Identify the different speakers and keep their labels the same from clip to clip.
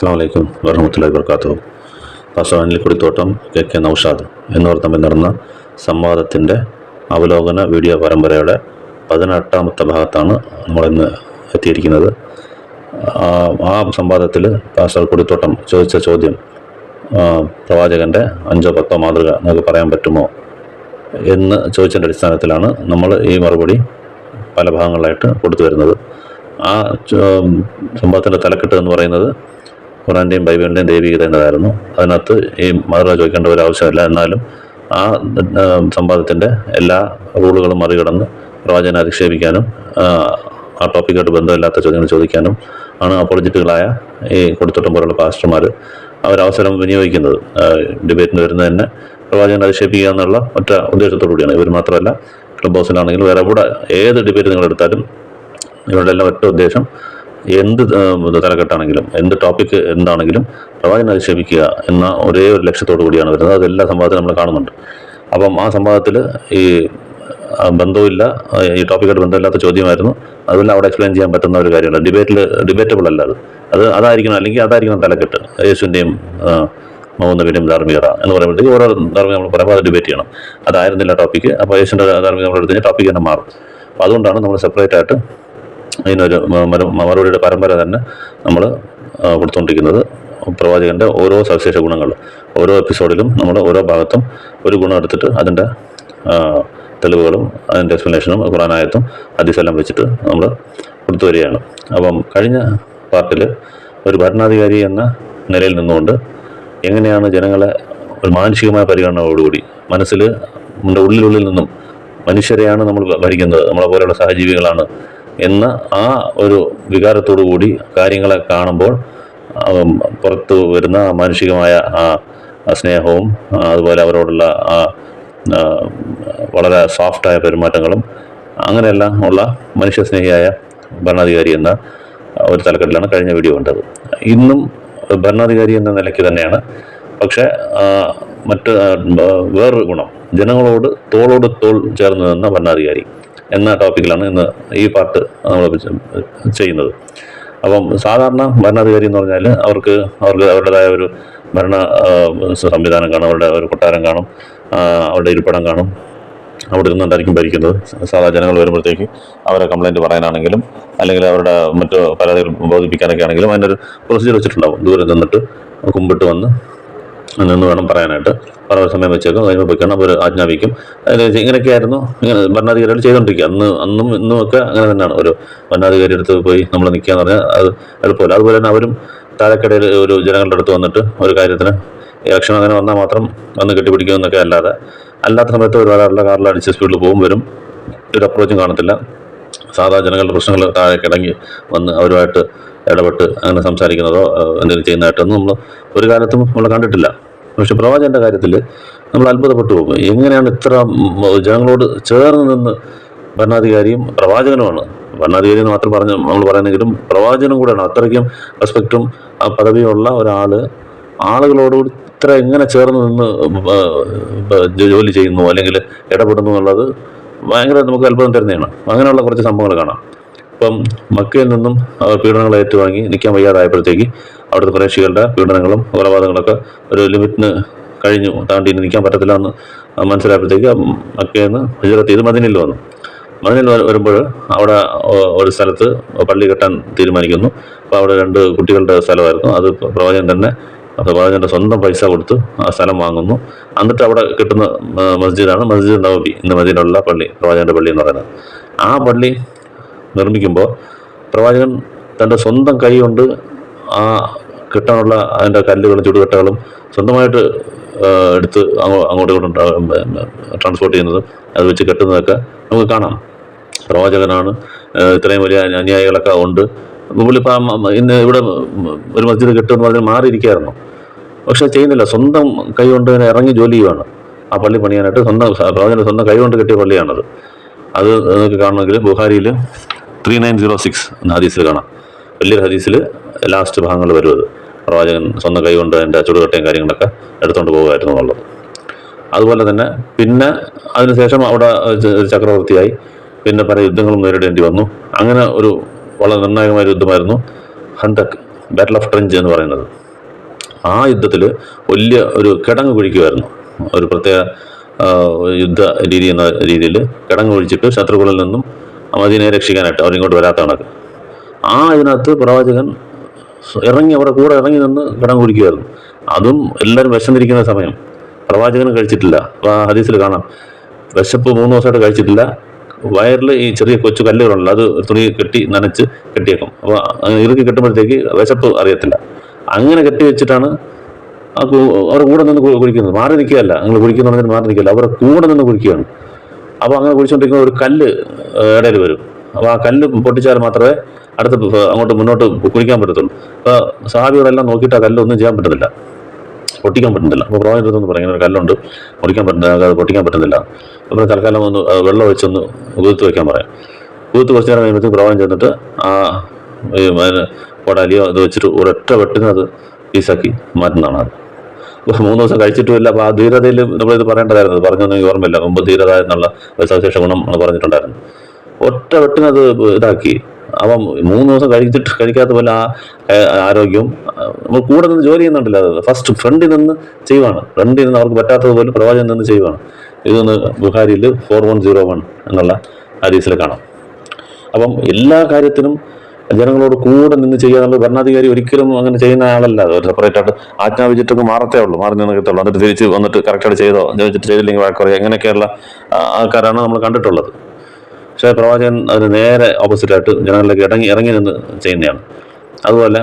Speaker 1: അസ്സലാമു അലൈക്കും വറഹ്മത്തുള്ളാഹി വബറകാതുഹു. പാസ്റ്റർ അനിൽക്കുടിത്തോട്ടം കെ നൗഷാദ് എന്നിവർ തമ്മിൽ നടന്ന സംവാദത്തിൻ്റെ അവലോകന വീഡിയോ പരമ്പരയുടെ 18ാമത്തെ ഭാഗത്താണ് നമ്മളിന്ന് എത്തിയിരിക്കുന്നത്. ആ സംവാദത്തിൽ പാസ്റ്റർ കുടിത്തോട്ടം ചോദിച്ച ചോദ്യം, പ്രവാചകൻ്റെ 5-10 മാതൃക നമുക്ക് പറയാൻ പറ്റുമോ എന്ന് ചോദിച്ചതിൻ്റെ അടിസ്ഥാനത്തിലാണ് നമ്മൾ ഈ മറുപടി പല ഭാഗങ്ങളായിട്ട് കൊടുത്തു വരുന്നത്. ആ സംഭവത്തിൻ്റെ തലക്കെട്ട് എന്ന് പറയുന്നത് ഖുറാൻ്റെയും ബൈബിളിൻ്റെയും ദൈവികത എന്നതായിരുന്നു. അതിനകത്ത് ഈ മാതൃക ചോദിക്കേണ്ട ഒരു ആവശ്യമില്ല. എന്നാലും ആ സംവാദത്തിൻ്റെ എല്ലാ റൂളുകളും മറികടന്ന് പ്രവാചകനെ അധിക്ഷേപിക്കാനും ആ ടോപ്പിക്കായിട്ട് ബന്ധമില്ലാത്ത ചോദ്യങ്ങൾ ചോദിക്കാനും ആണ് അപ്പോളജിറ്റുകളായ ഈ കൊടുത്തോട്ടം പോലുള്ള പാസ്റ്റർമാർ അവരവസരം വിനിയോഗിക്കുന്നത്. ഡിബേറ്റിന് വരുന്നത് തന്നെ പ്രവാചകനെ അധിക്ഷേപിക്കുക എന്നുള്ള ഒറ്റ ഉദ്ദേശത്തോടു കൂടിയാണ്. ഇവർ മാത്രമല്ല, ക്ലബ് ഹൗസിലാണെങ്കിലും വേറെ കൂടെ ഏത് ഡിബേറ്റ് നിങ്ങളെടുത്താലും ഇവരുടെ എല്ലാം ഒറ്റ ഉദ്ദേശം എന്ത് തലക്കെട്ടാണെങ്കിലും എന്ത് ടോപ്പിക്ക് എന്താണെങ്കിലും പ്രവാചകനെ അധിക്ഷേപിക്കുക എന്ന ഒരേ ഒരു ലക്ഷ്യത്തോടു കൂടിയാണ് വരുന്നത്. അതെല്ലാ സംവാദത്തിലും നമ്മൾ കാണുന്നുണ്ട്. അപ്പം ആ സംവാദത്തിൽ ഈ ബന്ധമില്ല, ഈ ടോപ്പിക്കായിട്ട് ബന്ധമില്ലാത്ത ചോദ്യമായിരുന്നു. അതെല്ലാം അവിടെ എക്സ്പ്ലെയിൻ ചെയ്യാൻ പറ്റുന്ന ഒരു കാര്യമല്ല. ഡിബേറ്റബിൾ അല്ല അതായിരിക്കണം, അല്ലെങ്കിൽ അതായിരിക്കണം തലക്കെട്ട്. യേശുവിൻ്റെയും മൗനവിനും ധാർമ്മികത എന്ന് പറയുമ്പോഴത്തേക്ക് ഓരോ ധാർമ്മിക നമ്മൾ പറയുമ്പോൾ അത് ഡിബേറ്റ് ചെയ്യണം. അതായിരുന്നില്ല ടോപ്പിക്ക്. അപ്പോൾ യേശുവിൻ്റെ ധാർമ്മിക നമ്മൾ എടുത്തു കഴിഞ്ഞാൽ ടോപ്പിക്ക് തന്നെ മാറും. അപ്പോൾ അതുകൊണ്ടാണ് നമ്മൾ സെപ്പറേറ്റ് ആയിട്ട് അതിനൊരു മറുപടിയുടെ പരമ്പര തന്നെ നമ്മൾ കൊടുത്തുകൊണ്ടിരിക്കുന്നത്. പ്രവാചകൻ്റെ ഓരോ സവിശേഷ ഗുണങ്ങൾ ഓരോ എപ്പിസോഡിലും നമ്മൾ ഓരോ ഭാഗത്തും ഒരു ഗുണം എടുത്തിട്ട് അതിൻ്റെ തെളിവുകളും അതിൻ്റെ എക്സ്പ്ലനേഷനും ഖുറാനായത്തും ഹദീസെല്ലാം വെച്ചിട്ട് നമ്മൾ കൊടുത്തു വരികയാണ്. അപ്പം കഴിഞ്ഞ പാർട്ടിൽ ഒരു ഭരണാധികാരി എന്ന നിലയിൽ നിന്നുകൊണ്ട് എങ്ങനെയാണ് ജനങ്ങളെ ഒരു മാനുഷികമായ പരിഗണനയോടുകൂടി മനസ്സിൽ നമ്മുടെ ഉള്ളിൽ നിന്നും മനുഷ്യരെയാണ് നമ്മൾ ഭരിക്കുന്നത്, നമ്മളെ പോലെയുള്ള സഹജീവികളാണ് എന്ന ആ ഒരു വികാരത്തോടു കൂടി കാര്യങ്ങളെ കാണുമ്പോൾ പുറത്തു വരുന്ന മാനുഷികമായ ആ സ്നേഹവും അതുപോലെ അവരോടുള്ള ആ വളരെ സോഫ്റ്റായ പെരുമാറ്റങ്ങളും അങ്ങനെയെല്ലാം ഉള്ള മനുഷ്യസ്നേഹിയായ ഭരണാധികാരി എന്ന ഒരു തലക്കെട്ടിലാണ് കഴിഞ്ഞ വീഡിയോ കണ്ടത്. ഇന്നും ഭരണാധികാരി എന്ന നിലയ്ക്ക് തന്നെയാണ്, പക്ഷേ മറ്റ് വേറൊരു ഗുണം, ജനങ്ങളോട് തോളോട് തോൾ ചേർന്ന് നിന്ന ഭരണാധികാരി എന്ന ടോപ്പിക്കിലാണ് ഇന്ന് ഈ പാർട്ട് നമ്മൾ ചെയ്യുന്നത്. അപ്പം സാധാരണ ഭരണാധികാരി എന്ന് പറഞ്ഞാൽ അവർക്ക് അവരുടേതായ ഒരു ഭരണ സംവിധാനം കാണും, അവരുടെ ഒരു കൊട്ടാരം കാണും, അവരുടെ ഇരിപ്പിടം കാണും, അവിടെ ഇരുന്നുകൊണ്ടായിരിക്കും ഭരിക്കുന്നത്. സാധാരണ ജനങ്ങൾ വരുമ്പോഴത്തേക്ക് അവരെ കംപ്ലൈൻറ്റ് പറയാനാണെങ്കിലും അല്ലെങ്കിൽ അവരുടെ മറ്റു പരാതികൾ ബോധിപ്പിക്കാനൊക്കെ ആണെങ്കിലും അതിനൊരു പ്രൊസീജിയർ വെച്ചിട്ടുണ്ടാവും. ദൂരെ നിന്നിട്ട് കുമ്പിട്ട് വന്ന് വേണം പറയാനായിട്ട്. കുറേ സമയം വെച്ചേക്കും, കഴിയുമ്പോൾ വെക്കണം, അവർ ആജ്ഞാപിക്കും. ഇങ്ങനെയൊക്കെയായിരുന്നു ഭരണാധികാരികൾ ചെയ്തുകൊണ്ടിരിക്കുക. അന്നും ഇന്നും ഒക്കെ അങ്ങനെ തന്നെയാണ്. ഒരു ഭരണാധികാരി അടുത്ത് പോയി നമ്മൾ നിൽക്കുക എന്ന് പറഞ്ഞാൽ അത് എളുപ്പമില്ല. അതുപോലെ തന്നെ അവരും താഴെക്കടയിൽ ഒരു ജനങ്ങളുടെ അടുത്ത് വന്നിട്ട് ഒരു കാര്യത്തിന് ഇലക്ഷൻ അങ്ങനെ വന്നാൽ മാത്രം വന്ന് കെട്ടിപ്പിടിക്കുമെന്നൊക്കെ അല്ലാത്ത സമയത്ത് ഒരാളുടെ കാറിൽ അടിച്ച് സ്പീഡിൽ പോകും, വരും, ഒരു അപ്രോച്ചും കാണത്തില്ല. സാധാ ജനങ്ങളുടെ പ്രശ്നങ്ങൾ താഴെ കിടങ്ങി വന്ന് അവരുമായിട്ട് ഇടപെട്ട് അങ്ങനെ സംസാരിക്കുന്നതോ എന്തെങ്കിലും ചെയ്യുന്നതായിട്ടൊന്നും നമ്മൾ ഒരു കാലത്തും നമ്മൾ കണ്ടിട്ടില്ല. പക്ഷെ പ്രവാചകൻ്റെ കാര്യത്തിൽ നമ്മൾ അത്ഭുതപ്പെട്ടു പോകും. എങ്ങനെയാണ് ഇത്ര ജനങ്ങളോട് ചേർന്ന് നിന്ന് ഭരണാധികാരിയും പ്രവാചകനുമാണ്. ഭരണാധികാരി എന്ന് മാത്രം നമ്മൾ പറയുന്നെങ്കിലും പ്രവാചകനും കൂടെയാണ്. അത്രയ്ക്കും റെസ്പെക്റ്റും പദവിയുള്ള ഒരാൾ ആളുകളോടുകൂടി ഇത്ര എങ്ങനെ ചേർന്ന് നിന്ന് ജോലി ചെയ്യുന്നു അല്ലെങ്കിൽ ഇടപെടുന്നു എന്നുള്ളത് ഭയങ്കര നമുക്ക് അത്ഭുതം തരുന്നതാണ്. അങ്ങനെയുള്ള കുറച്ച് സംഭവങ്ങൾ കാണാം. ഇപ്പം മക്കയിൽ നിന്നും അവർ പീഡനങ്ങൾ ഏറ്റുവാങ്ങി നിൽക്കാൻ വയ്യാതായപ്പോഴത്തേക്ക് അവിടുത്തെ പ്രേക്ഷികളുടെ പീഡനങ്ങളും കൊലപാതകങ്ങളൊക്കെ ഒരു ലിമിറ്റിന് കഴിഞ്ഞു, താണ്ടി ഇനി നിൽക്കാൻ പറ്റത്തില്ല എന്ന് മനസ്സിലായപ്പോഴത്തേക്ക് മക്കയിൽ നിന്ന് ഹിജ്റത്ത് ചെയ്ത് മദീനയിൽ വന്നു. മദീനയിൽ വരുമ്പോൾ അവിടെ ഒരു സ്ഥലത്ത് പള്ളി കെട്ടാൻ തീരുമാനിക്കുന്നു. അപ്പോൾ അവിടെ 2 കുട്ടികളുടെ സ്ഥലമായിരുന്നു. അത് പ്രവാചകൻ്റെ സ്വന്തം പൈസ കൊടുത്ത് ആ സ്ഥലം വാങ്ങുന്നു. എന്നിട്ട് അവിടെ കിട്ടുന്ന മസ്ജിദാണ് മസ്ജിദ് നബവി, ഇന്ന് മദീനയിലുള്ള പള്ളി, പ്രവാചകൻ്റെ പള്ളി എന്ന് പറയുന്നത്. ആ പള്ളി നിർമ്മിക്കുമ്പോൾ പ്രവാചകൻ തൻ്റെ സ്വന്തം കൈ കൊണ്ട് ആ കിട്ടാനുള്ള അതിൻ്റെ കല്ലുകളും ചുടുകട്ടകളും സ്വന്തമായിട്ട് എടുത്ത് അങ്ങോട്ടും ഇങ്ങോട്ടും ട്രാൻസ്പോർട്ട് ചെയ്യുന്നതും അത് വെച്ച് കെട്ടുന്നതൊക്കെ നമുക്ക് കാണാം. പ്രവാചകനാണ്, ഇത്രയും വലിയ അനുയായികളൊക്കെ ഉണ്ട്. പുള്ളിപ്പം ഇന്ന് ഇവിടെ ഒരു മസ്ജിദ് കെട്ടുമെന്ന് പറഞ്ഞാൽ മാറിയിരിക്കുകയായിരുന്നു. പക്ഷെ ചെയ്യുന്നില്ല, സ്വന്തം കൈ കൊണ്ട് തന്നെ ഇറങ്ങി ജോലി ചെയ്യുവാണ് ആ പള്ളി പണിയാനായിട്ട്. പ്രവാചകൻ്റെ സ്വന്തം കൈ കൊണ്ട് കെട്ടിയ പള്ളിയാണത്. അത് നിങ്ങൾക്ക് കാണണമെങ്കിൽ ബുഖാരിയിൽ 3906 എന്ന ഹദീസിൽ കാണാം. വലിയൊരു ഹദീസിൽ ലാസ്റ്റ് ഭാഗങ്ങൾ വരും. അത് പ്രവാചകൻ സ്വന്തം കൈ കൊണ്ട് അതിൻ്റെ ചുടുകട്ടയും കാര്യങ്ങളൊക്കെ എടുത്തുകൊണ്ട് പോകുമായിരുന്നു എന്നുള്ളത്. അതുപോലെ തന്നെ പിന്നെ അതിനുശേഷം അവിടെ ചക്രവർത്തിയായി, പിന്നെ പല യുദ്ധങ്ങളും നേരിടേണ്ടി വന്നു. അങ്ങനെ ഒരു വളരെ നിർണായകമായ യുദ്ധമായിരുന്നു ഹന്തക് ബാറ്റിൽ ഓഫ് ട്രെഞ്ച് എന്ന് പറയുന്നത്. ആ യുദ്ധത്തിൽ വലിയ ഒരു കിടങ്ങ് കുഴിക്കുമായിരുന്നു. ഒരു പ്രത്യേക യുദ്ധ രീതി എന്ന രീതിയിൽ കിടങ്ങ് കുഴിച്ചിട്ട് ശത്രുക്കളിൽ നിന്നും മദീനയെ രക്ഷിക്കാനായിട്ട് അവരിങ്ങോട്ട് വരാത്ത കണക്ക്. ആ ഇതിനകത്ത് പ്രവാചകൻ ഇറങ്ങി അവരുടെ കൂടെ ഇറങ്ങി നിന്ന് കിടങ്ങ് കുഴിക്കുമായിരുന്നു. അതും എല്ലാവരും വിശന്നിരിക്കുന്ന സമയം. പ്രവാചകനും കഴിച്ചിട്ടില്ല. അപ്പോൾ ആ ഹദീസിൽ കാണാം, വിശപ്പ് 3 ദിവസമായിട്ട് കഴിച്ചിട്ടില്ല. വയറിൽ ഈ ചെറിയ കൊച്ചു കല്ലുകളുണ്ടല്ലോ, അത് തുണി കെട്ടി നനച്ച് കെട്ടിയേക്കും. അപ്പോൾ ഇറുക്കി കെട്ടുമ്പോഴത്തേക്ക് വിശപ്പ് അറിയത്തില്ല. അങ്ങനെ കെട്ടി വെച്ചിട്ടാണ് അവരുടെ കൂടെ നിന്ന് കുഴിക്കുന്നത്. മാറി നിൽക്കുകയല്ല, നിങ്ങൾ കുഴിക്കുന്നതിന് മാറി നിൽക്കില്ല, അവരുടെ കൂടെ നിന്ന് കുഴിക്കുകയാണ്. അപ്പോൾ അങ്ങനെ കുഴിച്ചുകൊണ്ടിരിക്കുന്ന ഒരു കല്ല് ഇടയിൽ വരും. അപ്പോൾ ആ കല്ല് പൊട്ടിച്ചാൽ മാത്രമേ അടുത്ത് അങ്ങോട്ട് മുന്നോട്ട് കുഴിക്കാൻ പറ്റത്തുള്ളൂ. അപ്പോൾ സഹാബികളെല്ലാം നോക്കിയിട്ട് ആ കല്ലൊന്നും ചെയ്യാൻ പറ്റുന്നില്ല, പൊട്ടിക്കാൻ പറ്റുന്നില്ല. അപ്പോൾ പ്രവാചകൻ പറയും, ഇങ്ങനെ ഒരു കല്ലുണ്ട്, അത് പൊട്ടിക്കാൻ പറ്റുന്നില്ല. അപ്പോൾ തൽക്കാലം ഒന്ന് വെള്ളം വെച്ചൊന്ന് കുതിർത്ത് വയ്ക്കാൻ പറയാം. കുതിർത്ത് കുറച്ച് നേരം കഴിയുമ്പോഴത്തേക്ക് പ്രവാചകൻ ചെന്നിട്ട് ആ കൊടാലിയോ അത് വെച്ചിട്ട് ഒരൊറ്റ വെട്ടിന് അത് പീസാക്കി മാറ്റുന്നതാണ്. അത് 3 ദിവസം കഴിച്ചിട്ടുമില്ല. അപ്പോൾ ആ ധീരതയിൽ നമ്മളിത് പറയേണ്ടതായിരുന്നു. പറഞ്ഞൊന്നും എനിക്ക് ഓർമ്മയില്ല. മുമ്പ് ധീരത എന്നുള്ള സവിശേഷ ഗുണം നമ്മൾ പറഞ്ഞിട്ടുണ്ടായിരുന്നു. ഒറ്റ വെട്ടിനത് ഇതാക്കി. അപ്പം 3 ദിവസം കഴിക്കാത്ത പോലെ ആ ആരോഗ്യവും നമ്മൾ കൂടെ നിന്ന് ജോലി ചെയ്യുന്നുണ്ടല്ലോ. അത് ഫസ്റ്റ് ഫ്രണ്ടിൽ നിന്ന് ചെയ്യുവാണ്. ഫ്രണ്ടിൽ നിന്ന് അവർക്ക് പറ്റാത്തതുപോലെ പ്രവാചകൻ നിന്ന് ചെയ്യുവാണ്. ഇതൊന്ന് ബുഖാരിയിൽ 4101 എന്നുള്ള ഹദീസിൽ കാണാം. അപ്പം എല്ലാ കാര്യത്തിനും ജനങ്ങളോട് കൂടെ നിന്ന് ചെയ്യാന്നുള്ളത് ഭരണാധികാരി ഒരിക്കലും അങ്ങനെ ചെയ്യുന്ന ആളല്ല. ഒരു സെപ്പറേറ്റ് ആയിട്ട് ആജ്ഞാപിച്ചിട്ടൊക്കെ മാറത്തേ ഉള്ളൂ, മാറി നിൽക്കത്തുള്ളൂ. എന്നിട്ട് തിരിച്ച് വന്നിട്ട് കറക്റ്റായിട്ട് ചെയ്തില്ലെങ്കിൽ വഴക്കുറയും, അങ്ങനെയൊക്കെയുള്ള ആൾക്കാരാണ് നമ്മൾ കണ്ടിട്ടുള്ളത്. പക്ഷേ പ്രവാചകൻ അതിന് നേരെ ഓപ്പോസിറ്റായിട്ട് ജനങ്ങളിലേക്ക് ഇറങ്ങി നിന്ന് ചെയ്യുന്നതാണ്. അതുപോലെ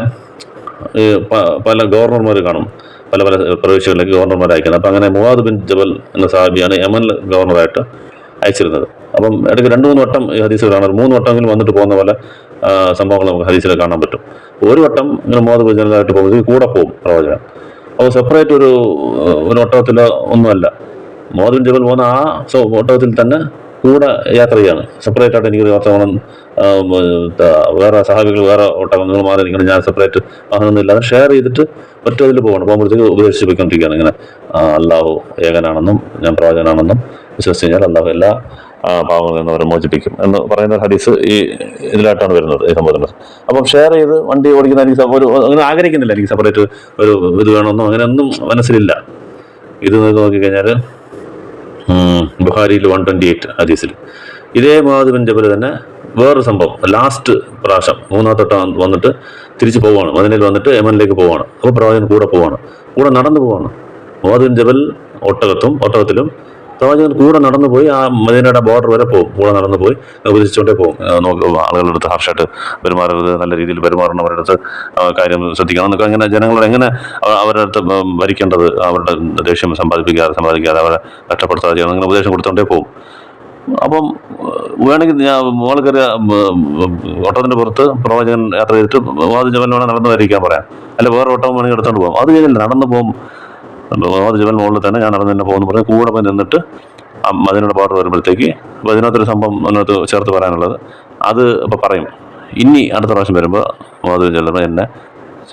Speaker 1: ഈ പല ഗവർണർമാർ കാണും, പല പ്രവിശ്യകളിലേക്ക് ഗവർണർമാർ അയക്കുന്നത്. അപ്പം അങ്ങനെ മുആദ് ബിൻ ജബൽ എന്ന സഹാബിയാണ് യമനിൽ ഗവർണറായിട്ട് അയച്ചിരുന്നത്. അപ്പം ഇടയ്ക്ക് 2-3 വട്ടം ഈ ഹദീസിൽ കാണാം. 3 വട്ടമെങ്കിലും വന്നിട്ട് പോകുന്ന പോലെ സംഭവങ്ങൾ നമുക്ക് ഹദീസിൽ കാണാൻ പറ്റും. ഒരു വട്ടം ഇങ്ങനെ മുആദ് ബിൻ ജബലായിട്ട് പോകുമ്പോൾ കൂടെ പോകും പ്രവാചകൻ. അപ്പോൾ സെപ്പറേറ്റ് ഒരു ഒട്ടകത്തിലോ ഒന്നുമല്ല, മുആദ് ബിൻ ജബൽ പോകുന്ന ആ ഒട്ടകത്തിൽ തന്നെ കൂടെ യാത്ര ചെയ്യാണ്. സെപ്പറേറ്റ് ആയിട്ട് എനിക്ക് യാത്ര പോകണം, വേറെ സഹാബികൾ വേറെ ഒട്ടകം നിങ്ങൾ മാറി നിൽക്കണം, ഞാൻ സെപ്പറേറ്റ് വാഹനമൊന്നുമില്ല, അത് ഷെയർ ചെയ്തിട്ട് ഒറ്റ ഇതിൽ പോകണം. പോകുമ്പോഴത്തേക്ക് ഉപദേശിച്ച് പോയിക്കൊണ്ടിരിക്കുകയാണ് ഇങ്ങനെ, അള്ളാഹു ഏകനാണെന്നും ഞാൻ പ്രവാചകനാണെന്നും വിശ്വസിച്ച് കഴിഞ്ഞാൽ അള്ളാഹു എല്ലാ പാവങ്ങളിൽ നിന്ന് അവരെ മോചിപ്പിക്കും എന്ന് പറയുന്ന ഹദീസ് ഈ ഇതിലായിട്ടാണ് വരുന്നത്, ഈ സംഭവത്തിൽ. അപ്പം ഷെയർ ചെയ്ത് വണ്ടി ഓടിക്കുന്ന എനിക്ക് അങ്ങനെ ആഗ്രഹിക്കുന്നില്ല, എനിക്ക് സെപ്പറേറ്റ് ഒരു ഇത് വേണമെന്നോ അങ്ങനെയൊന്നും മനസ്സിലില്ല. ഇത് നോക്കിക്കഴിഞ്ഞാൽ ബുഖാരിയിൽ 128 ഹദീസിൽ ഇതേ മുആദ് ബിൻ ജബൽ തന്നെ വേറൊരു സംഭവം, ലാസ്റ്റ് പ്രാവശ്യം 3-ാമത്തെ വട്ടം വന്നിട്ട് തിരിച്ച് പോവുകയാണ്, മദീനയിൽ വന്നിട്ട് യമനിലേക്ക് പോവുകയാണ്. അപ്പോൾ പ്രവാചകൻ കൂടെ നടന്നു പോവാണ്. മുആദ് ബിൻ ജബൽ ഒട്ടകത്തിലും പ്രവാചകൻ കൂടെ നടന്നു പോയി ആ മദീനയുടെ ബോർഡർ വരെ പോകും. കൂടെ നടന്നു പോയി ഉപദേശിച്ചുകൊണ്ടേ പോകും. ആളുകളുടെ അടുത്ത് ഹാർഷായിട്ട് പെരുമാറരുത്, നല്ല രീതിയിൽ പെരുമാറണം, അവരുടെ അടുത്ത് കാര്യം ശ്രദ്ധിക്കണം എന്നൊക്കെ. അങ്ങനെ ജനങ്ങളെ എങ്ങനെ അവരുടെ അടുത്ത് ഭരിക്കേണ്ടത്, അവരുടെ ദേഷ്യം സമ്പാദിക്കാതെ അവരെ കഷ്ടപ്പെടുത്താതെ ചെയ്യണം, അങ്ങനെ ഉപദേശം കൊടുത്തുകൊണ്ടേ പോകും. അപ്പം വേണമെങ്കിൽ ഞാൻ മോൾ കയറിയ ഓട്ടത്തിൻ്റെ പുറത്ത് പ്രവാചകൻ യാത്ര ചെയ്തിട്ട് മുആദ് ജബൽ വേണം നടന്നു വരിക്കാൻ പറയാം, അല്ല വേറെ ഓട്ടം വേണമെങ്കിൽ എടുത്തുകൊണ്ട് പോകും. അത് കഴിഞ്ഞില്ല, നടന്നു പോകും. മുആദ് ജബൽ മുകളിൽ തന്നെ ഞാൻ നടന്നു തന്നെ പോകുന്നു പറഞ്ഞ് കൂടെ പോയി നിന്നിട്ട് മദീനയുടെ ബോർഡർ വരുമ്പോഴത്തേക്ക് അതിനകത്തൊരു സംഭവം അതിനകത്ത് ചേർത്ത് പറയാനുള്ളത്, അത് ഇപ്പോൾ പറയും. ഇനി അടുത്ത പ്രാവശ്യം വരുമ്പോൾ മുആദ് ജബൽ എന്നെ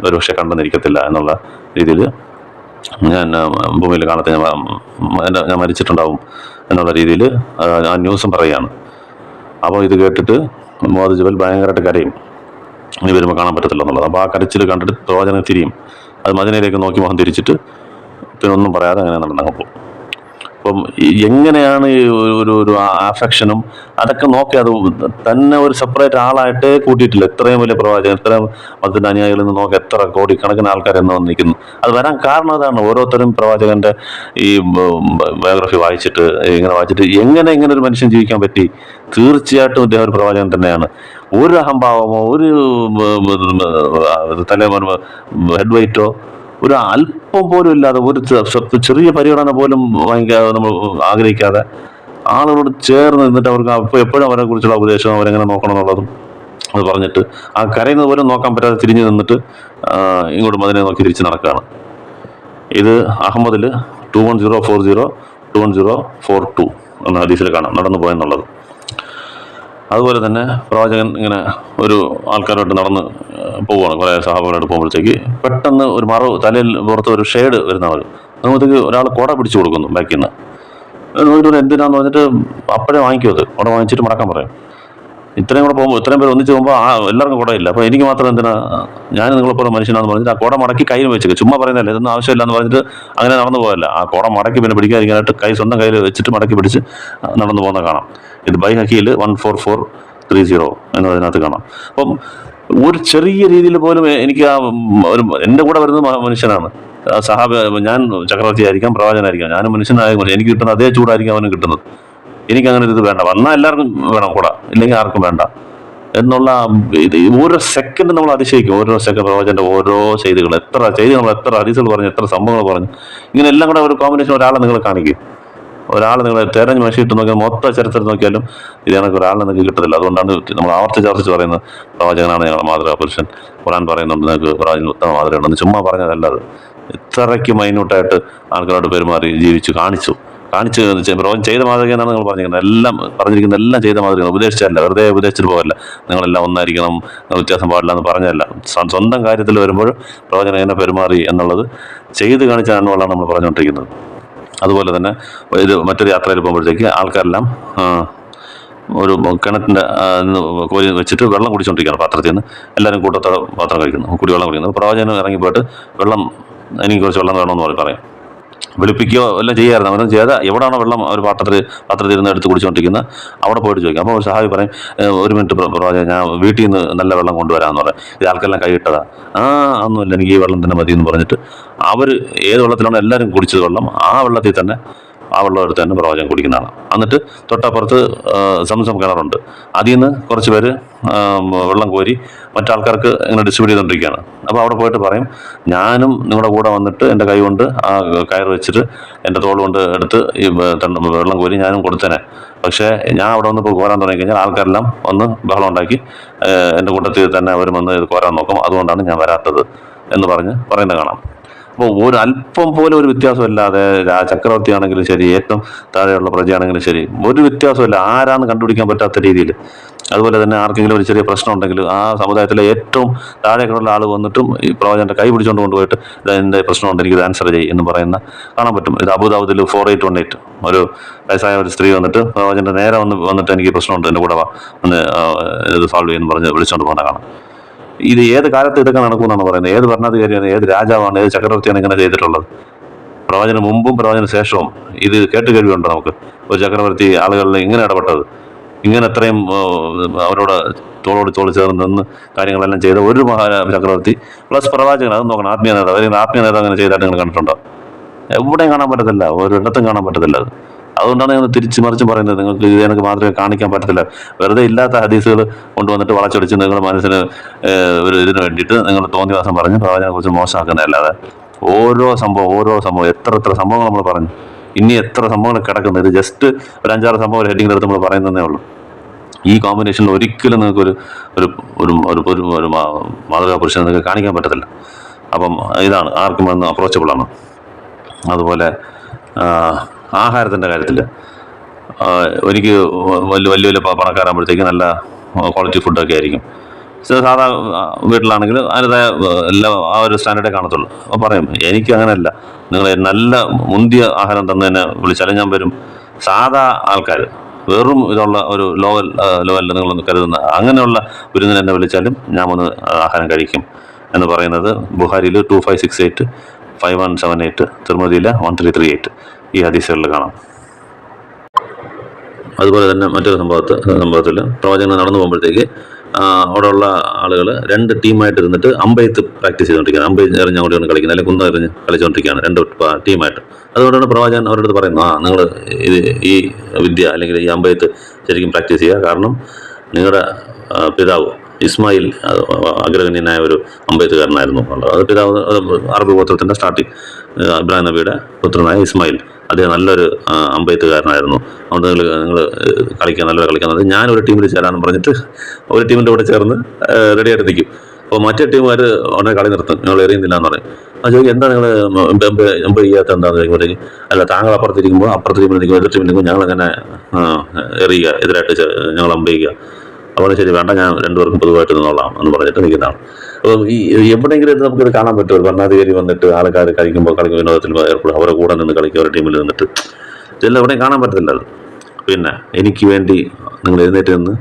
Speaker 1: ഒരുപക്ഷെ കണ്ടെന്നിരിക്കത്തില്ല എന്നുള്ള രീതിയിൽ, ഞാൻ ഭൂമിയിൽ കാണത്തെ, ഞാൻ മരിച്ചിട്ടുണ്ടാവും എന്നുള്ള രീതിയിൽ ആ ന്യൂസും പറയുകയാണ്. അപ്പോൾ ഇത് കേട്ടിട്ട് മുആദ് ജബൽ ഭയങ്കരമായിട്ട് കരയും, ഇനി വരുമ്പോൾ കാണാൻ പറ്റത്തില്ല എന്നുള്ളത്. അപ്പോൾ ആ കരച്ചിൽ കണ്ടിട്ട് പ്രവാചകൻ തിരിയും. അത് മദീനയിലേക്ക് നോക്കി മുഖം തിരിച്ചിട്ട് പിന്നെ ഒന്നും പറയാതെ അങ്ങനെ നടന്നങ്ങ് പോകും. അപ്പം എങ്ങനെയാണ് ഈ ഒരു അഫെക്ഷനും അതൊക്കെ നോക്കി, അത് തന്നെ ഒരു സെപ്പറേറ്റ് ആളായിട്ടേ കൂട്ടിയിട്ടില്ല. ഇത്രയും വലിയ പ്രവാചകൻ, ഇത്രയും മതത്തിൻ്റെ അനുയായികളിൽ നിന്ന് നോക്കി എത്ര കോടിക്കണക്കിന് ആൾക്കാർ എന്ന് വന്നിരിക്കുന്നു. അത് വരാൻ കാരണം അതാണ്. ഓരോരുത്തരും പ്രവാചകൻ്റെ ഈ ബയോഗ്രഫി വായിച്ചിട്ട് എങ്ങനെ ഒരു മനുഷ്യൻ ജീവിക്കാൻ പറ്റി? തീർച്ചയായിട്ടും ഇദ്ദേഹം ഒരു പ്രവാചകൻ തന്നെയാണ്. ഒരു അഹംഭാവമോ ഒരു ഹെഡ് വെയിറ്റോ ഒരു അല്പം പോലും ഇല്ലാതെ, ഒരു ചെറിയ പരിഗണന പോലും വാങ്ങിക്കാതെ, നമ്മൾ ആഗ്രഹിക്കാതെ ആളുകളോട് ചേർന്ന് നിന്നിട്ട് അവർക്ക് അപ്പോൾ എപ്പോഴും അവരെ കുറിച്ചുള്ള ഉപദേശവും അവരെങ്ങനെ നോക്കണം എന്നുള്ളതും അത് പറഞ്ഞിട്ട് ആ കരയുന്നത് പോലും നോക്കാൻ പറ്റാതെ തിരിഞ്ഞു നിന്നിട്ട് ഇങ്ങോട്ട് മദീനയെ നോക്കി തിരിച്ച് നടക്കുകയാണ്. ഇത് അഹമ്മദിൽ 21040 എന്ന ഹദീസിൽ കാണാം നടന്നു പോയെന്നുള്ളത്. അതുപോലെ തന്നെ പ്രവാചകൻ ഇങ്ങനെ ഒരു ആൾക്കാരോട്ട് നടന്ന് പോവുകയാണ്. കുറേ സഹാബകളോട് പോകുമ്പോഴത്തേക്ക് പെട്ടെന്ന് ഒരു മറവ് തലയിൽ പുറത്ത് ഒരു ഷെയ്ഡ് വരുന്ന ആൾ നോക്കുമ്പോഴത്തേക്ക് ഒരാൾ കുട പിടിച്ചു കൊടുക്കുന്നു ബാക്കിൽ നിന്ന്. എന്തിനാന്ന് പറഞ്ഞിട്ട് അപ്പോഴേ വാങ്ങിക്കും, അത് കുട വാങ്ങിച്ചിട്ട് മടക്കാൻ പറയും. ഇത്രയും കൂടെ പോകുമ്പോൾ ഇത്രയും പേര് ഒന്നിച്ച് പോകുമ്പോൾ എല്ലാവർക്കും കുടയില്ല. അപ്പോൾ എനിക്ക് മാത്രം എന്തിനാ, ഞാൻ നിങ്ങളെപ്പോലെ മനുഷ്യനാണെന്ന് പറഞ്ഞിട്ട് ആ കുട മടക്കി കയ്യിൽ വെച്ചേക്കും. ചുമ്മാ പറയുന്നതല്ലേ, ഇതൊന്നും ആവശ്യമില്ല എന്ന് പറഞ്ഞിട്ട് അങ്ങനെ നടന്നു പോകല്ല. ആ കുട മടക്കി പിന്നെ പിടിക്കാതിരിക്കാനായിട്ട് സ്വന്തം കയ്യിൽ വെച്ചിട്ട് മടക്കി പിടിച്ച് നടന്നു പോകുന്ന കാണാം. ഇത് ബൈ ഹക്കിയിൽ 14430 എന്നതിനകത്ത് കാണാം. അപ്പം ഒരു ചെറിയ രീതിയിൽ പോലും എനിക്ക് ഒരു എൻ്റെ കൂടെ വരുന്നത് മനുഷ്യനാണ്. സഹാബ്, ഞാൻ ചക്രവർത്തി ആയിരിക്കാം, പ്രവാചകനായിരിക്കാം, ഞാനും മനുഷ്യനായ എനിക്ക് കിട്ടുന്ന അതേ ചൂടായിരിക്കും അവനും കിട്ടുന്നത്. എനിക്കങ്ങനെ ഇത് വേണ്ട. വന്നാൽ എല്ലാവർക്കും വേണം കൂടെ, ഇല്ലെങ്കിൽ ആർക്കും വേണ്ട എന്നുള്ള ഇത് ഓരോ സെക്കൻഡ് നമ്മൾ അതിശയിക്കും. ഓരോ സെക്കൻഡ് പ്രവചൻ്റെ ഓരോ ചെയ്തികൾ, എത്ര ചെയ്തികൾ, നമ്മൾ എത്ര ഹദീസുകൾ പറഞ്ഞു, എത്ര സംഭവങ്ങൾ പറഞ്ഞു. ഇങ്ങനെ എല്ലാം കൂടെ ഒരു കോമ്പിനേഷൻ ഒരാളെ നിങ്ങൾ കാണിക്കും. ഒരാൾ നിങ്ങൾ തെരഞ്ഞ് മഷിയിട്ട് നോക്കിയാൽ മൊത്തം ചരിത്രത്തിൽ നോക്കിയാലും ഇത് കണക്ക് ഒരാളെ നിങ്ങൾക്ക് കിട്ടത്തില്ല. അതുകൊണ്ടാണ് നമ്മൾ ആവർത്തിച്ച് പറയുന്നത് പ്രവാചകനാണ് ഞങ്ങളുടെ മാതൃകാ പുരുഷൻ. ഖുർആൻ പറയുന്നുണ്ട് നിങ്ങൾക്ക് പ്രവാചകന് ഉത്തമ മാതൃകയുണ്ടെന്ന്. ചുമ്മാ പറഞ്ഞതല്ല, അത് ഇത്രയ്ക്ക് മൈന്യൂട്ടായിട്ട് ആൾക്കാരോട് പെരുമാറി ജീവിച്ചു കാണിച്ചു പ്രവചനം ചെയ്ത മാതൃക എന്നാണ് നിങ്ങൾ പറഞ്ഞിരിക്കുന്നത്. എല്ലാം പറഞ്ഞിരിക്കുന്നത് എല്ലാം ചെയ്ത മാതൃക, ഉപദേശിച്ചല്ല, വെറുതെ ഉപദേശിച്ചിട്ട് പോകല്ല. നിങ്ങളെല്ലാം ഒന്നായിരിക്കണം, വ്യത്യാസം പാടില്ല എന്ന് പറഞ്ഞല്ല. സ്വന്തം കാര്യത്തിൽ വരുമ്പോൾ പ്രവചനം എങ്ങനെ പെരുമാറി എന്നുള്ളത് ചെയ്ത് കാണിച്ചാണെന്നുള്ളതാണ് നമ്മൾ പറഞ്ഞുകൊണ്ടിരിക്കുന്നത്. അതുപോലെ തന്നെ ഇത് മറ്റൊരു യാത്രയിൽ പോകുമ്പോഴത്തേക്ക് ആൾക്കാരെല്ലാം ഒരു കിണറ്റിൻ്റെ കോരി വെച്ചിട്ട് വെള്ളം കുടിച്ചുകൊണ്ടിരിക്കുകയാണ് പാത്രത്തിൽ നിന്ന്. എല്ലാവരും കൂട്ടത്തോടെ പാത്രം കഴിക്കുന്നു, കുടിവെള്ളം കുടിക്കുന്നു. പ്രവചനം ഇറങ്ങിപ്പോയിട്ട് വെള്ളം, എനിക്ക് കുറച്ച് വെള്ളം വേണമെന്ന് പറയും. വെളുപ്പിക്കുകയോ എല്ലാം ചെയ്യാമായിരുന്നു. അവരും ചെയ്യാതെ എവിടെയാണോ വെള്ളം ഒരു പാത്രത്തിൽ ഇരുന്ന് എടുത്ത് കുടിച്ചുകൊണ്ടിരിക്കുന്നത് അവിടെ പോയിട്ട് ചോദിക്കും. അപ്പോൾ ഒരു സഹാബി പറയും, 1 മിനിറ്റ് പ്രവാചകൻ, ഞാൻ വീട്ടിൽ നിന്ന് നല്ല വെള്ളം കൊണ്ടുവരാമെന്ന് പറയും. ഇത് ആൾക്കെല്ലാം കൈയിട്ടതാ. ഒന്നുമില്ല, എനിക്ക് ഈ വെള്ളം തന്നെ മതി എന്ന് പറഞ്ഞിട്ട് അവർ ഏത് വെള്ളത്തിലാണോ എല്ലാവരും കുടിച്ചത് വെള്ളം, ആ വെള്ളത്തിൽ തന്നെ ആ വെള്ളം എടുത്ത് തന്നെ പ്രവാചകൻ കുടിക്കുന്നതാണ്. എന്നിട്ട് തൊട്ടപ്പുറത്ത് സംസം കിണറുണ്ട്, അതിൽ നിന്ന് കുറച്ച് പേര് വെള്ളം കോരി മറ്റാൾക്കാർക്ക് ഇങ്ങനെ ഡിസ്ട്രിബ്യൂട്ട് ചെയ്തുകൊണ്ടിരിക്കുകയാണ്. അപ്പോൾ അവിടെ പോയിട്ട് പറയും, ഞാനും നിങ്ങളുടെ കൂടെ വന്നിട്ട് എൻ്റെ കൈ കൊണ്ട് ആ കയർ വെച്ചിട്ട് എൻ്റെ തോൾ കൊണ്ട് എടുത്ത് ഈ വെള്ളം കോരി ഞാനും കൊടുത്തേനെ. പക്ഷേ ഞാൻ അവിടെ വന്ന് ഇപ്പോൾ കോരാൻ തുടങ്ങിക്കഴിഞ്ഞാൽ ആൾക്കാരെല്ലാം വന്ന് ബഹളം ഉണ്ടാക്കി എൻ്റെ കൂട്ടത്തിൽ തന്നെ അവർ വന്ന് ഇത് കോരാൻ നോക്കും, അതുകൊണ്ടാണ് ഞാൻ വരാത്തത് എന്ന് പറയുന്നത് കാണാം. അപ്പോൾ ഒരു അല്പം പോലും ഒരു വ്യത്യാസമില്ലാതെ ചക്രവർത്തി ആണെങ്കിലും ശരി, ഏറ്റവും താഴെയുള്ള പ്രജയാണെങ്കിലും ശരി, ഒരു വ്യത്യാസമില്ല, ആരാന്ന് കണ്ടുപിടിക്കാൻ പറ്റാത്ത രീതിയിൽ. അതുപോലെ തന്നെ ആർക്കെങ്കിലും ഒരു ചെറിയ പ്രശ്നം ഉണ്ടെങ്കിൽ ആ സമുദായത്തിലെ ഏറ്റവും താഴേക്കുള്ള ആൾ വന്നിട്ടും ഈ പ്രവചൻ്റെ കൈ പിടിച്ചുകൊണ്ട് കൊണ്ടുപോയിട്ട് എൻ്റെ പ്രശ്നമുണ്ട്, എനിക്കിത് ആൻസർ ചെയ്യും എന്ന് പറയുന്ന കാണാൻ പറ്റും. ഇത് അബുദാബുദിൽ 4818 ഒരു വയസ്സായ ഒരു സ്ത്രീ വന്നിട്ട് പ്രവചൻ്റെ നേരെ വന്നിട്ട് എനിക്ക് പ്രശ്നമുണ്ട്, എൻ്റെ കൂടെ ഒന്ന് ഇത് സോൾവ് ചെയ്യുമെന്ന് പറഞ്ഞ് വിളിച്ചുകൊണ്ട് പോകുന്ന കാണാം. ഇത് ഏത് കാലത്ത് ഇതൊക്കെ നടക്കുമെന്നാണ് പറയുന്നത്? ഏത് ഭരണാധികാരിയാണ്, ഏത് രാജാവാണ്, ഏത് ചക്രവർത്തിയാണ് ഇങ്ങനെ ചെയ്തിട്ടുള്ളത്? പ്രവചന മുമ്പും പ്രവചന ശേഷവും ഇത് കേട്ടുകേൾവിയുണ്ടോ നമുക്ക്? ഒരു ചക്രവർത്തി ആളുകളിൽ ഇങ്ങനെ ഇടപെട്ടത്, ഇങ്ങനെ അത്രയും അവരോട് തോളോട് ചേർന്ന് നിന്ന് കാര്യങ്ങളെല്ലാം ചെയ്ത ഒരു ചക്രവർത്തി പ്ലസ് പ്രവാചകൻ, അത് നോക്കണം, ആത്മീയ നേതാവ് അല്ലെങ്കിൽ ആത്മീയ നേതാവ് അങ്ങനെ ചെയ്തായിട്ട് നിങ്ങൾ കണ്ടിട്ടുണ്ടോ? എവിടെയും കാണാൻ പറ്റത്തില്ല, ഒരിടത്തും കാണാൻ പറ്റത്തില്ല. അതുകൊണ്ടാണ് ഞങ്ങൾ തിരിച്ചു മറിച്ചും പറയുന്നത്, നിങ്ങൾക്ക് ഇത് എനിക്ക് മാത്രമേ കാണിക്കാൻ പറ്റത്തില്ല. വെറുതെ ഇല്ലാത്ത ഹദീസുകൾ കൊണ്ടുവന്നിട്ട് വളച്ചൊടിച്ച് നിങ്ങളുടെ മനസ്സിന് ഒരു ഇതിന് വേണ്ടിയിട്ട് നിങ്ങൾ തോന്നിവാസം പറഞ്ഞ് പ്രവാചകനെ കുറിച്ച് മോശമാക്കുന്നതല്ലാതെ ഓരോ സംഭവം എത്ര സംഭവങ്ങൾ നമ്മൾ പറഞ്ഞു, ഇനി എത്ര സംഭവങ്ങൾ കിടക്കുന്നത്. ഇത് ജസ്റ്റ് ഒരു 5-6 സംഭവം ഒരു ഹെഡിങ്ങിൻ്റെ അടുത്ത് നമ്മൾ പറയുന്നതേ ഉള്ളൂ. ഈ കോമ്പിനേഷനിൽ ഒരിക്കലും നിങ്ങൾക്ക് ഒരു മാതൃകാ പുരുഷനെ നിങ്ങൾക്ക് കാണിക്കാൻ പറ്റത്തില്ല. അപ്പം ഇതാണ് ആർക്കും വന്ന് അപ്രോച്ചബിളാണ്. അതുപോലെ ആഹാരത്തിൻ്റെ കാര്യത്തിൽ എനിക്ക് വലിയ പണക്കാരാകുമ്പോഴത്തേക്ക് നല്ല ക്വാളിറ്റി ഫുഡൊക്കെ ആയിരിക്കും. സാധാ വീട്ടിലാണെങ്കിൽ അതിൻ്റെതായ എല്ലാ ആ ഒരു സ്റ്റാൻഡേർഡേ കാണത്തുള്ളൂ. അപ്പോൾ പറയും, എനിക്ക് അങ്ങനെയല്ല, നിങ്ങൾ നല്ല മുന്തിയ ആഹാരം തന്നെ എന്നെ വിളിച്ചാലും ഞാൻ വരും. സാധാ ആൾക്കാർ വെറും ഇതുള്ള ഒരു ലെവലിൽ നിങ്ങളൊന്ന് കരുതുന്ന അങ്ങനെയുള്ള വിരുന്നിന് എന്നെ വിളിച്ചാലും ഞാൻ വന്ന് ആഹാരം കഴിക്കും എന്ന് പറയുന്നത് ബുഹാരിയിൽ 2568, 5178, തിരുമതിയിൽ 1338 ഈ ഹദീസുകളിൽ കാണാം. അതുപോലെ തന്നെ മറ്റൊരു സംഭവത്തിൽ പ്രവചനം നടന്നു പോകുമ്പോഴത്തേക്ക് അവിടെയുള്ള ആളുകൾ 2 ടീമായിട്ട് ഇരുന്നിട്ട് അമ്പയത്ത് പ്രാക്ടീസ് ചെയ്തുകൊണ്ടിരിക്കുകയാണ്. അമ്പയത്ത് എറിഞ്ഞ് അങ്ങോട്ട് കളിക്കുന്നത്, അല്ലെങ്കിൽ കുന്ത എറിഞ്ഞ് കളിച്ചുകൊണ്ടിരിക്കുകയാണ് 2 ടീമായിട്ട്. അതുകൊണ്ടാണ് പ്രവാചകൻ അവരുടെ അടുത്ത് പറയുന്നത്, നിങ്ങൾ ഈ വിദ്യ അല്ലെങ്കിൽ ഈ അമ്പയത്ത് ശരിക്കും പ്രാക്ടീസ് ചെയ്യുക. കാരണം നിങ്ങളുടെ പിതാവ് ഇസ്മായിൽ അഗ്രഗണ്യനായ ഒരു അമ്പയത്തുകാരനായിരുന്നു. അത് പിതാവ് അറബ് ഗോത്രത്തിൻ്റെ സ്റ്റാർട്ടിങ് ഇബ്രാഹിം നബിയുടെ പുത്രനായ ഇസ്മായിൽ, അദ്ദേഹം നല്ലൊരു അമ്പയത്തുകാരനായിരുന്നു. അതുകൊണ്ട് നിങ്ങൾ നല്ലൊരു കളിക്കുന്നത്, ഞാനൊരു ടീമിൽ ചേരാമെന്ന് പറഞ്ഞിട്ട് ഒരു ടീമിൻ്റെ കൂടെ ചേർന്ന് റെഡിയായിട്ട് നിൽക്കും. അപ്പോൾ മറ്റേ ടീമുകാർ ഉടനെ കളി നിർത്തും, നിങ്ങൾ എറിയുന്നില്ല എന്ന് പറയും. അത് ചോദിക്കും, എന്താ നിങ്ങൾ എംപ് ചെയ്യാത്ത എന്താണെന്ന് ചോദിക്കുമ്പോഴത്തേക്ക്, അല്ല താങ്കൾ അപ്പുറത്തിരിക്കുമ്പോൾ അപ്പുറത്തെ ടീമിൽ നിൽക്കുമ്പോൾ എതിർ ടീമിൽ നിൽക്കുമ്പോൾ ഞങ്ങളങ്ങനെ എറിയുക, എതിരായിട്ട് ഞങ്ങൾ അമ്പ് ചെയ്യുക. അപ്പോൾ ശരി വേണ്ട, ഞാൻ 2 പേർക്കും പൊതുവായിട്ട് നിന്നോളാം എന്ന് പറഞ്ഞിട്ട് നിൽക്കുന്നതാണ്. അപ്പം ഈ എവിടെയെങ്കിലും നമുക്കിത് കാണാൻ പറ്റുമോ? ഭരണാധികാരി വന്നിട്ട് ആൾക്കാർ കളിക്കുമ്പോൾ വിനോദത്തിൽ ഏർപ്പെടും, അവരെ കൂടെ നിന്ന് കളിക്കുക, അവരുടെ ടീമിൽ നിന്നിട്ട് ഇതെല്ലാം എവിടെയും കാണാൻ പറ്റത്തില്ല. അത് പിന്നെ എനിക്ക് വേണ്ടി നിങ്ങൾ എഴുന്നേറ്റ് നിന്ന്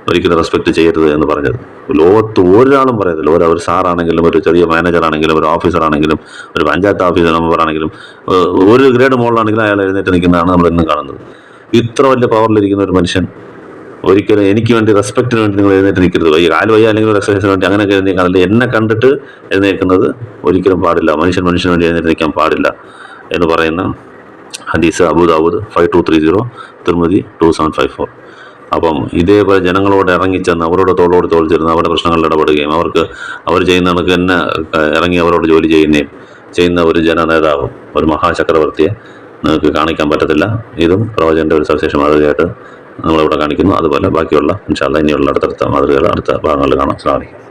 Speaker 1: ഒരിക്കലും റെസ്പെക്റ്റ് ചെയ്യരുത് എന്ന് പറഞ്ഞത്. ലോകത്ത് ഒരാളും പറയത്തില്ല. ഒരു സാറാണെങ്കിലും, ഒരു ചെറിയ മാനേജറാണെങ്കിലും, ഒരു ഓഫീസറാണെങ്കിലും, ഒരു പഞ്ചായത്ത് ഓഫീസർ മെമ്പറാണെങ്കിലും, ഒരു ഗ്രേഡ് മുകളിലാണെങ്കിലും അയാൾ എഴുന്നേറ്റ് നിൽക്കുന്നതാണ് നമ്മൾ ഇന്നും കാണുന്നത്. ഇത്ര വലിയ പവറിലിരിക്കുന്ന ഒരു മനുഷ്യൻ ഒരിക്കലും എനിക്ക് വേണ്ടി റെസ്പെക്റ്റിന് വേണ്ടി നിങ്ങൾ എഴുന്നേറ്റ് നിൽക്കരുത്, കാല് വയ്യ അല്ലെങ്കിൽ ഒരു എക്സസൈസിന് വേണ്ടി അങ്ങനെയൊക്കെ എഴുന്നേക്കാറില്ല. എന്നെ കണ്ടിട്ട് എഴുന്നേൽക്കുന്നത് ഒരിക്കലും പാടില്ല. മനുഷ്യന് വേണ്ടി എഴുന്നേറ്റ് നിൽക്കാൻ പാടില്ല എന്ന് പറയുന്ന ഹദീസ് അബൂദാവൂദ് 5230, തിർമിദി 2754. അപ്പം ഇതേപോലെ ജനങ്ങളോട് ഇറങ്ങിച്ചെന്ന് അവരോട് തോളോട് തോൾ ചേർന്ന് അവരുടെ പ്രശ്നങ്ങളിൽ ഇടപെടുകയും അവർ ചെയ്യുന്ന കണക്ക് തന്നെ ഇറങ്ങി അവരോട് ജോലി ചെയ്യുന്ന ഒരു ജനനേതാവും ഒരു മഹാചക്രവർത്തിയെ നിങ്ങൾക്ക് കാണിക്കാൻ പറ്റത്തില്ല. ഇതും പ്രവചൻ്റെ ഒരു സവിശേഷ മാതൃകയായിട്ട് നമ്മളിവിടെ കാണിക്കുന്നു. അതുപോലെ ബാക്കിയുള്ള ഇൻഷാ അല്ലാഹ് ഇനിയുള്ള അടുത്തടുത്ത മാതൃകകൾ അടുത്ത ഭാഗങ്ങളിൽ കാണാം. അസ്സലാമു അലൈക്കും.